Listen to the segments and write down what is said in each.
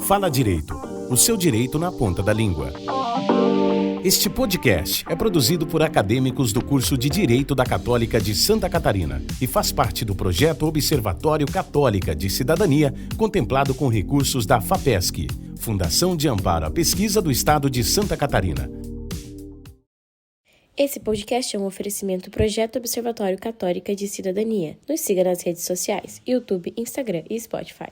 Fala Direito, o seu direito na ponta da língua. Este podcast é produzido por acadêmicos do curso de Direito da Católica de Santa Catarina e faz parte do projeto Observatório Católica de Cidadania, contemplado com recursos da FAPESC, Fundação de Amparo à Pesquisa do Estado de Santa Catarina. Esse podcast é um oferecimento do Projeto Observatório Católica de Cidadania. Nos siga nas redes sociais, YouTube, Instagram e Spotify.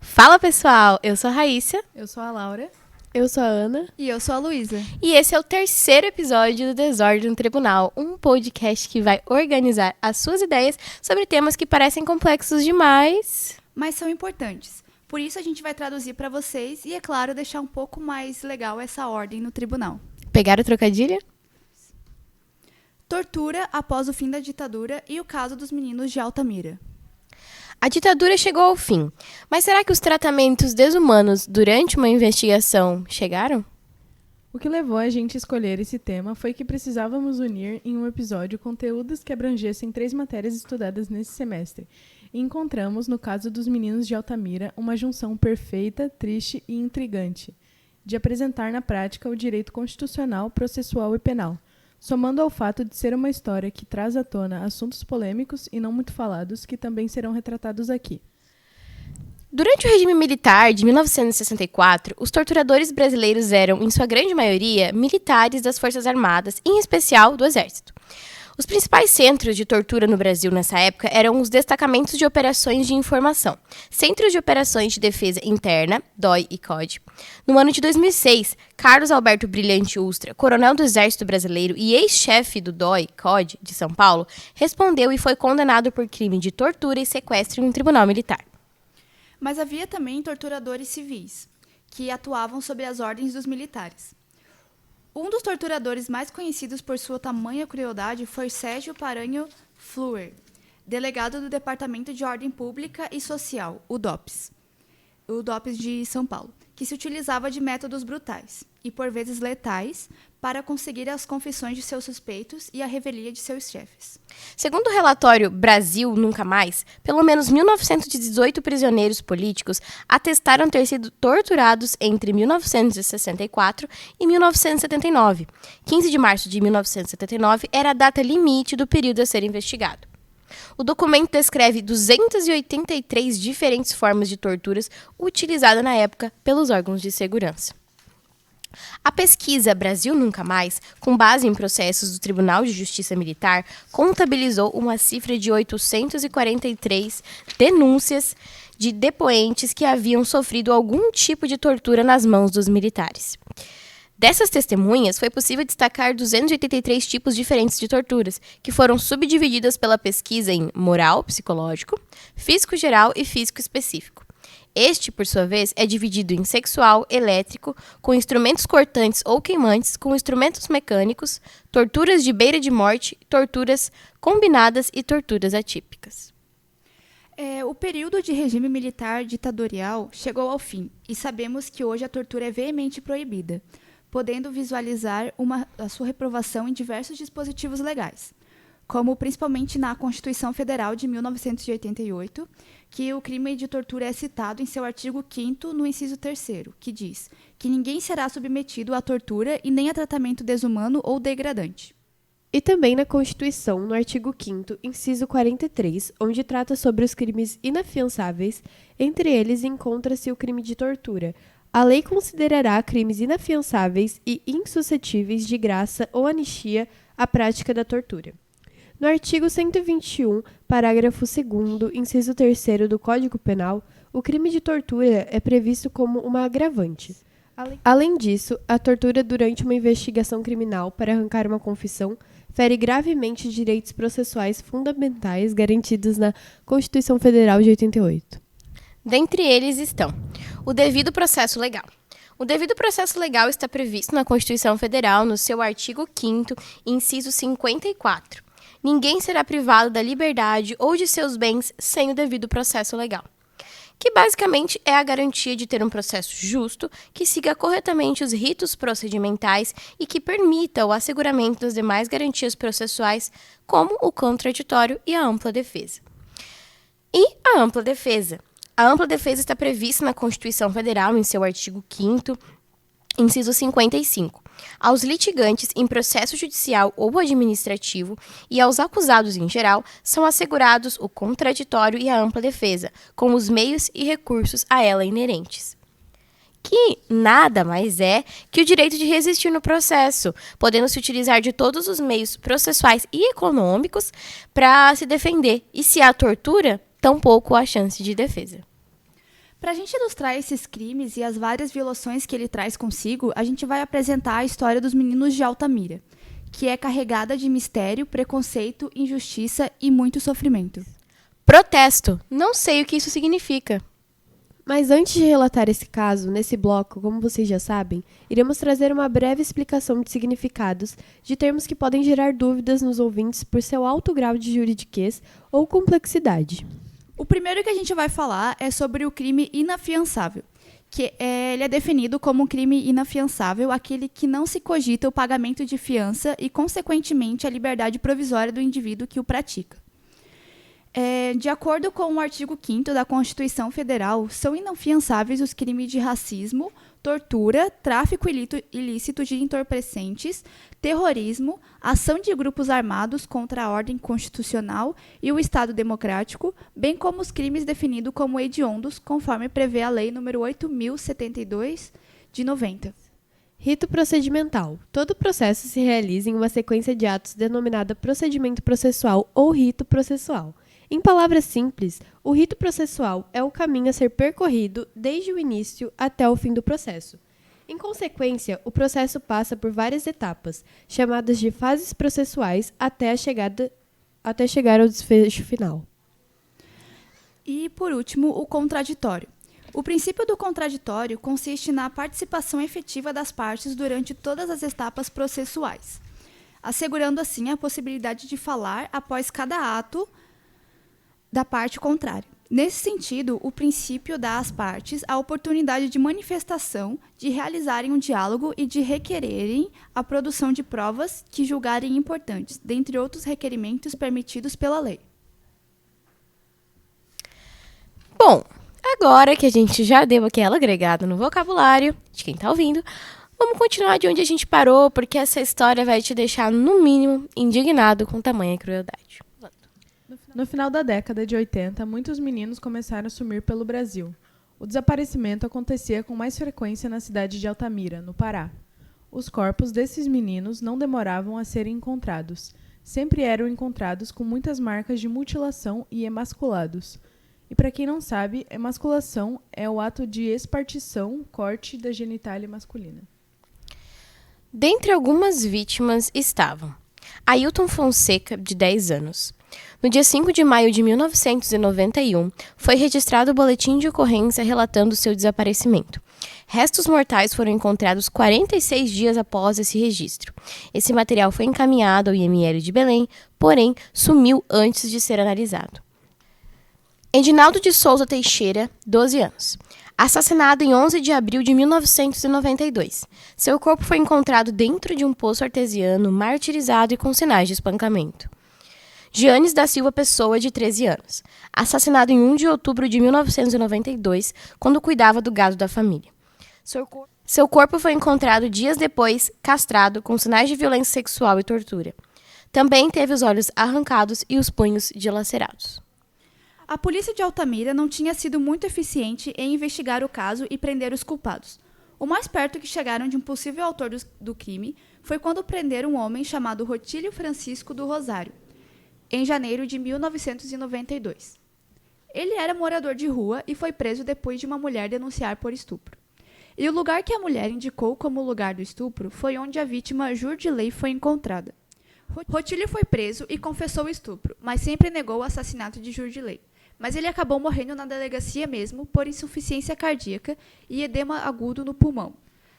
Fala pessoal, eu sou a Raíssa. Eu sou a Laura. Eu sou a Ana. E eu sou a Luísa. E esse é o terceiro episódio do Desordem no Tribunal, um podcast que vai organizar as suas ideias sobre temas que parecem complexos demais, mas são importantes. Por isso a gente vai traduzir para vocês e, é claro, deixar um pouco mais legal essa ordem no tribunal. Pegaram o trocadilho? Tortura após o fim da ditadura e o caso dos meninos de Altamira. A ditadura chegou ao fim, mas será que os tratamentos desumanos durante uma investigação chegaram? O que levou a gente a escolher esse tema foi que precisávamos unir em um episódio conteúdos que abrangessem 3 matérias estudadas nesse semestre. E encontramos, no caso dos meninos de Altamira, uma junção perfeita, triste e intrigante de apresentar na prática o direito constitucional, processual e penal, somando ao fato de ser uma história que traz à tona assuntos polêmicos e não muito falados, que também serão retratados aqui. Durante o regime militar de 1964, os torturadores brasileiros eram, em sua grande maioria, militares das Forças Armadas, em especial do Exército. Os principais centros de tortura no Brasil nessa época eram os destacamentos de operações de informação, Centros de Operações de Defesa Interna, DOI e COD. No ano de 2006, Carlos Alberto Brilhante Ustra, coronel do Exército Brasileiro e ex-chefe do DOI, COD, de São Paulo, respondeu e foi condenado por crime de tortura e sequestro em um tribunal militar. Mas havia também torturadores civis, que atuavam sob as ordens dos militares. Um dos torturadores mais conhecidos por sua tamanha crueldade foi Sérgio Paranho Fluer, delegado do Departamento de Ordem Pública e Social, o DOPS de São Paulo, que se utilizava de métodos brutais e, por vezes, letais, para conseguir as confissões de seus suspeitos e a revelia de seus chefes. Segundo o relatório Brasil Nunca Mais, pelo menos 1.918 prisioneiros políticos atestaram ter sido torturados entre 1964 e 1979. 15 de março de 1979 era a data limite do período a ser investigado. O documento descreve 283 diferentes formas de torturas utilizadas na época pelos órgãos de segurança. A pesquisa Brasil Nunca Mais, com base em processos do Tribunal de Justiça Militar, contabilizou uma cifra de 843 denúncias de depoentes que haviam sofrido algum tipo de tortura nas mãos dos militares. Dessas testemunhas, foi possível destacar 283 tipos diferentes de torturas, que foram subdivididas pela pesquisa em moral, psicológico, físico geral e físico específico. Este, por sua vez, é dividido em sexual, elétrico, com instrumentos cortantes ou queimantes, com instrumentos mecânicos, torturas de beira de morte, torturas combinadas e torturas atípicas. O período de regime militar ditatorial chegou ao fim e sabemos que hoje a tortura é veemente proibida, podendo visualizar a sua reprovação em diversos dispositivos legais, como principalmente na Constituição Federal de 1988, que o crime de tortura é citado em seu artigo 5º, no inciso 3º, que diz que ninguém será submetido à tortura e nem a tratamento desumano ou degradante. E também na Constituição, no artigo 5º, inciso 43, onde trata sobre os crimes inafiançáveis, entre eles encontra-se o crime de tortura. A lei considerará crimes inafiançáveis e insuscetíveis de graça ou anistia a prática da tortura. No artigo 121, parágrafo 2º, inciso 3º do Código Penal, o crime de tortura é previsto como uma agravante. Além disso, a tortura durante uma investigação criminal para arrancar uma confissão fere gravemente direitos processuais fundamentais garantidos na Constituição Federal de 88. Dentre eles estão o devido processo legal. O devido processo legal está previsto na Constituição Federal no seu artigo 5º, inciso 54. Ninguém será privado da liberdade ou de seus bens sem o devido processo legal, que basicamente é a garantia de ter um processo justo, que siga corretamente os ritos procedimentais e que permita o asseguramento das demais garantias processuais, como o contraditório e a ampla defesa. E a ampla defesa. A ampla defesa está prevista na Constituição Federal, em seu artigo 5º, inciso 55. Aos litigantes em processo judicial ou administrativo e aos acusados em geral são assegurados o contraditório e a ampla defesa, com os meios e recursos a ela inerentes. Que nada mais é que o direito de resistir no processo, podendo se utilizar de todos os meios processuais e econômicos para se defender. E se há tortura, tampouco há chance de defesa. Para a gente ilustrar esses crimes e as várias violações que ele traz consigo, a gente vai apresentar a história dos meninos de Altamira, que é carregada de mistério, preconceito, injustiça e muito sofrimento. Protesto. Não sei o que isso significa. Mas antes de relatar esse caso, nesse bloco, como vocês já sabem, iremos trazer uma breve explicação de significados de termos que podem gerar dúvidas nos ouvintes por seu alto grau de juridiquês ou complexidade. O primeiro que a gente vai falar é sobre o crime inafiançável, que ele é definido como um crime inafiançável aquele que não se cogita o pagamento de fiança e, consequentemente, a liberdade provisória do indivíduo que o pratica. De acordo com o artigo 5º da Constituição Federal, são inafiançáveis os crimes de racismo, tortura, tráfico ilícito de entorpecentes, terrorismo, ação de grupos armados contra a ordem constitucional e o Estado democrático, bem como os crimes definidos como hediondos, conforme prevê a Lei nº 8.072, de 90. Rito procedimental. Todo processo se realiza em uma sequência de atos denominada procedimento processual ou rito processual. Em palavras simples, o rito processual é o caminho a ser percorrido desde o início até o fim do processo. Em consequência, o processo passa por várias etapas, chamadas de fases processuais, até chegar ao desfecho final. E, por último, o contraditório. O princípio do contraditório consiste na participação efetiva das partes durante todas as etapas processuais, assegurando assim a possibilidade de falar após cada ato da parte contrária. Nesse sentido, o princípio dá às partes a oportunidade de manifestação, de realizarem um diálogo e de requererem a produção de provas que julgarem importantes, dentre outros requerimentos permitidos pela lei. Bom, agora que a gente já deu aquela agregada no vocabulário de quem está ouvindo, vamos continuar de onde a gente parou, porque essa história vai te deixar, no mínimo, indignado com tamanha crueldade. No final da década de 80, muitos meninos começaram a sumir pelo Brasil. O desaparecimento acontecia com mais frequência na cidade de Altamira, no Pará. Os corpos desses meninos não demoravam a serem encontrados. Sempre eram encontrados com muitas marcas de mutilação e emasculados. E para quem não sabe, emasculação é o ato de espartição, corte da genitália masculina. Dentre algumas vítimas estavam Ailton Fonseca, de 10 anos. No dia 5 de maio de 1991, foi registrado o boletim de ocorrência relatando seu desaparecimento. Restos mortais foram encontrados 46 dias após esse registro. Esse material foi encaminhado ao IML de Belém, porém sumiu antes de ser analisado. Edinaldo de Souza Teixeira, 12 anos. Assassinado em 11 de abril de 1992. Seu corpo foi encontrado dentro de um poço artesiano, martirizado e com sinais de espancamento. Gianes da Silva Pessoa, de 13 anos. Assassinado em 1 de outubro de 1992, quando cuidava do gado da família. Seu corpo foi encontrado dias depois, castrado, com sinais de violência sexual e tortura. Também teve os olhos arrancados e os punhos dilacerados. A polícia de Altamira não tinha sido muito eficiente em investigar o caso e prender os culpados. O mais perto que chegaram de um possível autor do crime foi quando prenderam um homem chamado Rotílio Francisco do Rosário, em janeiro de 1992. Ele era morador de rua e foi preso depois de uma mulher denunciar por estupro. E o lugar que a mulher indicou como lugar do estupro foi onde a vítima Jurdilei foi encontrada. Rotílio foi preso e confessou o estupro, mas sempre negou o assassinato de Jurdilei. Mas ele acabou morrendo na delegacia mesmo por insuficiência cardíaca e edema agudo no pulmão.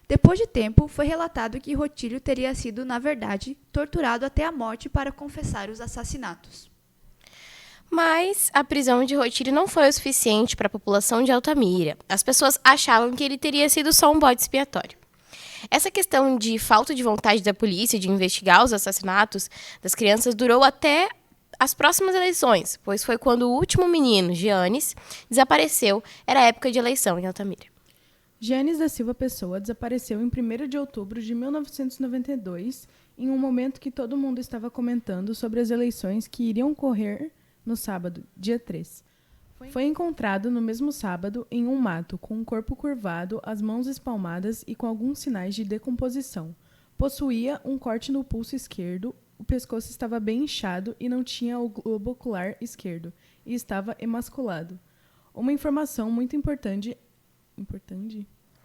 Depois de tempo, foi relatado que Rotílio teria sido, na verdade, torturado até a morte para confessar os assassinatos. Mas a prisão de Rotílio não foi o suficiente para a população de Altamira. As pessoas achavam que ele teria sido só um bode expiatório. Essa questão de falta de vontade da polícia de investigar os assassinatos das crianças durou até as próximas eleições, pois foi quando o último menino, Giannis, desapareceu. Era a época de eleição em Altamira. Giannis da Silva Pessoa desapareceu em 1º de outubro de 1992, em um momento que todo mundo estava comentando sobre as eleições que iriam ocorrer no sábado, dia 3. Foi encontrado no mesmo sábado em um mato, com o corpo curvado, as mãos espalmadas e com alguns sinais de decomposição. Possuía um corte no pulso esquerdo, o pescoço estava bem inchado e não tinha o globo ocular esquerdo, e estava emasculado. Uma informação muito importante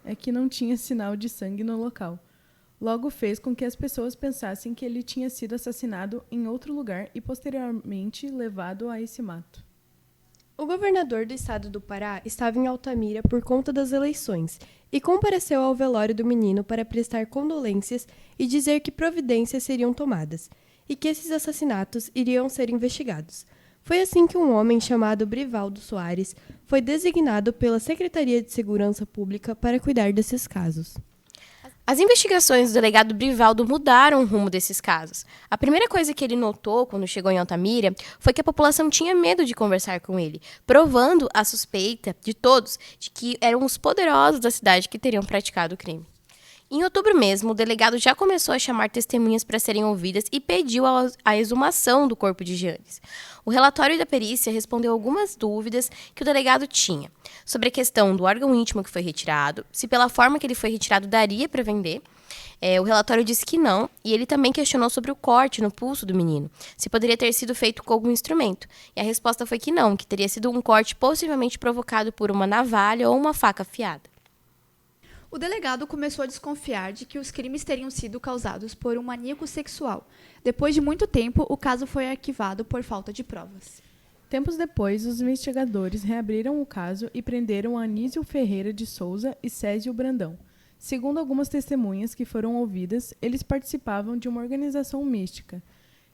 é que não tinha sinal de sangue no local. Logo fez com que as pessoas pensassem que ele tinha sido assassinado em outro lugar e posteriormente levado a esse mato. O governador do estado do Pará estava em Altamira por conta das eleições e compareceu ao velório do menino para prestar condolências e dizer que providências seriam tomadas e que esses assassinatos iriam ser investigados. Foi assim que um homem chamado Brivaldo Soares foi designado pela Secretaria de Segurança Pública para cuidar desses casos. As investigações do delegado Brivaldo mudaram o rumo desses casos. A primeira coisa que ele notou quando chegou em Altamira foi que a população tinha medo de conversar com ele, provando a suspeita de todos de que eram os poderosos da cidade que teriam praticado o crime. Em outubro mesmo, o delegado já começou a chamar testemunhas para serem ouvidas e pediu a exumação do corpo de Giannis. O relatório da perícia respondeu algumas dúvidas que o delegado tinha sobre a questão do órgão íntimo que foi retirado, se pela forma que ele foi retirado daria para vender. O relatório disse que não, e ele também questionou sobre o corte no pulso do menino, se poderia ter sido feito com algum instrumento. E a resposta foi que não, que teria sido um corte possivelmente provocado por uma navalha ou uma faca afiada. O delegado começou a desconfiar de que os crimes teriam sido causados por um maníaco sexual. Depois de muito tempo, o caso foi arquivado por falta de provas. Tempos depois, os investigadores reabriram o caso e prenderam Anísio Ferreira de Souza e Césio Brandão. Segundo algumas testemunhas que foram ouvidas, eles participavam de uma organização mística,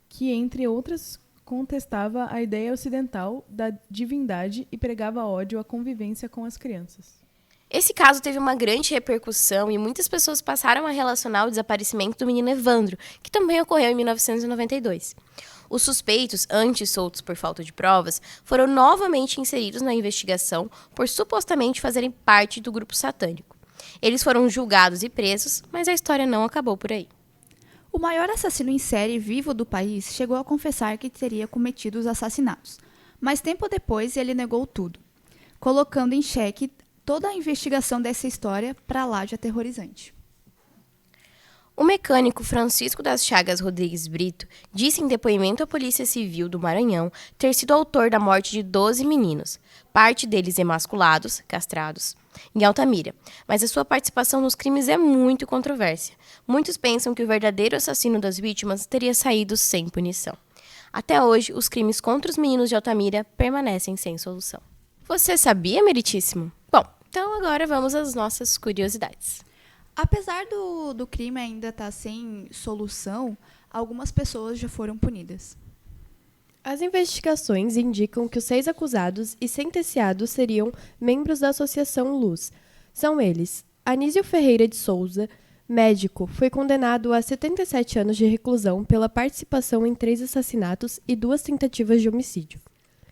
que, entre outras, contestava a ideia ocidental da divindade e pregava ódio à convivência com as crianças. Esse caso teve uma grande repercussão e muitas pessoas passaram a relacionar o desaparecimento do menino Evandro, que também ocorreu em 1992. Os suspeitos, antes soltos por falta de provas, foram novamente inseridos na investigação por supostamente fazerem parte do grupo satânico. Eles foram julgados e presos, mas a história não acabou por aí. O maior assassino em série vivo do país chegou a confessar que teria cometido os assassinatos, mas tempo depois ele negou tudo, colocando em xeque toda a investigação dessa história para lá de aterrorizante. O mecânico Francisco das Chagas Rodrigues Brito disse em depoimento à Polícia Civil do Maranhão ter sido autor da morte de 12 meninos, parte deles emasculados, castrados, em Altamira, mas a sua participação nos crimes é muito controversa. Muitos pensam que o verdadeiro assassino das vítimas teria saído sem punição. Até hoje, os crimes contra os meninos de Altamira permanecem sem solução. Você sabia, meritíssimo? Bom, então agora vamos às nossas curiosidades. Apesar do crime ainda estar sem solução, algumas pessoas já foram punidas. As investigações indicam que os 6 acusados e sentenciados seriam membros da Associação Luz. São eles: Anísio Ferreira de Souza, médico, foi condenado a 77 anos de reclusão pela participação em 3 assassinatos e 2 tentativas de homicídio.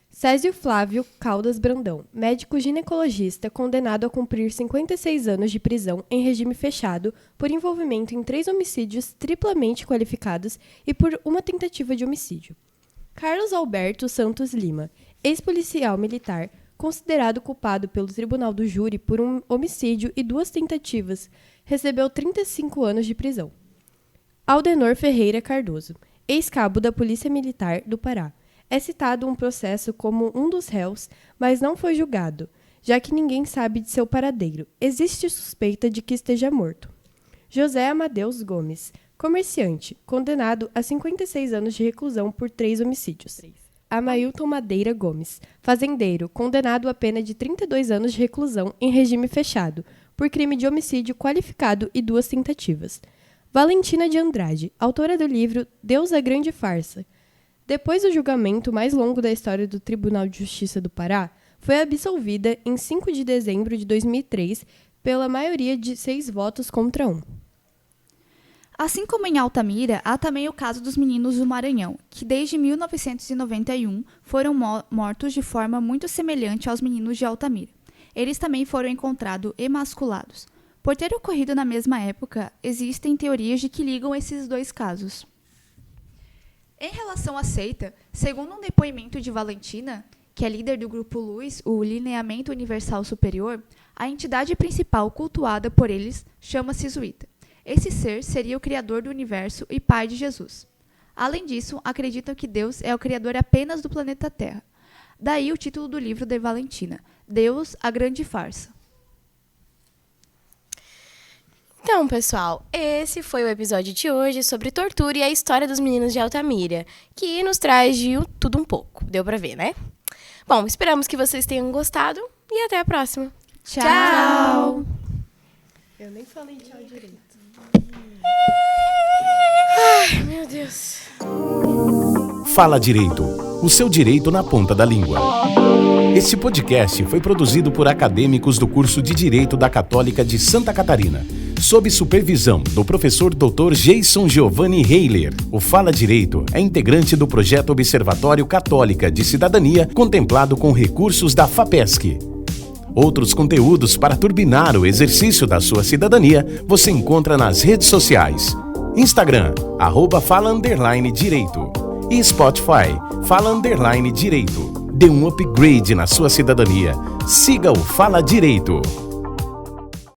Césio Flávio Caldas Brandão, médico ginecologista, condenado a cumprir 56 anos de prisão em regime fechado por envolvimento em 3 homicídios triplamente qualificados e por uma tentativa de homicídio. Carlos Alberto Santos Lima, ex-policial militar, considerado culpado pelo Tribunal do Júri por um homicídio e 2 tentativas, recebeu 35 anos de prisão. Aldenor Ferreira Cardoso, ex-cabo da Polícia Militar do Pará, é citado um processo como um dos réus, mas não foi julgado, já que ninguém sabe de seu paradeiro. Existe suspeita de que esteja morto. José Amadeus Gomes, comerciante, condenado a 56 anos de reclusão por 3 homicídios. Amailton Madeira Gomes, fazendeiro, condenado a pena de 32 anos de reclusão em regime fechado, por crime de homicídio qualificado e 2 tentativas. Valentina de Andrade, autora do livro Deus a Grande Farsa. Depois do julgamento mais longo da história do Tribunal de Justiça do Pará, foi absolvida em 5 de dezembro de 2003 pela maioria de 6 votos contra 1. Assim como em Altamira, há também o caso dos meninos do Maranhão, que desde 1991 foram mortos de forma muito semelhante aos meninos de Altamira. Eles também foram encontrados emasculados. Por ter ocorrido na mesma época, existem teorias de que ligam esses dois casos. Em relação à seita, segundo um depoimento de Valentina, que é líder do grupo Luz, o Lineamento Universal Superior, a entidade principal cultuada por eles chama-se Zuíta. Esse ser seria o criador do universo e pai de Jesus. Além disso, acreditam que Deus é o criador apenas do planeta Terra. Daí o título do livro de Valentina, Deus, a Grande Farsa. Então, pessoal, esse foi o episódio de hoje sobre tortura e a história dos meninos de Altamira, que nos traz de tudo um pouco. Deu pra ver, né? Bom, esperamos que vocês tenham gostado e até a próxima. Tchau! Eu nem falei tchau direito. Ai, meu Deus. Fala Direito, o seu direito na ponta da língua. Este podcast foi produzido por acadêmicos do curso de Direito da Católica de Santa Catarina, sob supervisão do professor Dr. Jason Giovanni Heiler. O Fala Direito é integrante do projeto Observatório Católica de Cidadania, contemplado com recursos da FAPESC. Outros conteúdos para turbinar o exercício da sua cidadania você encontra nas redes sociais. Instagram, @fala_direito. E Spotify, Fala_direito. Dê um upgrade na sua cidadania. Siga o Fala Direito.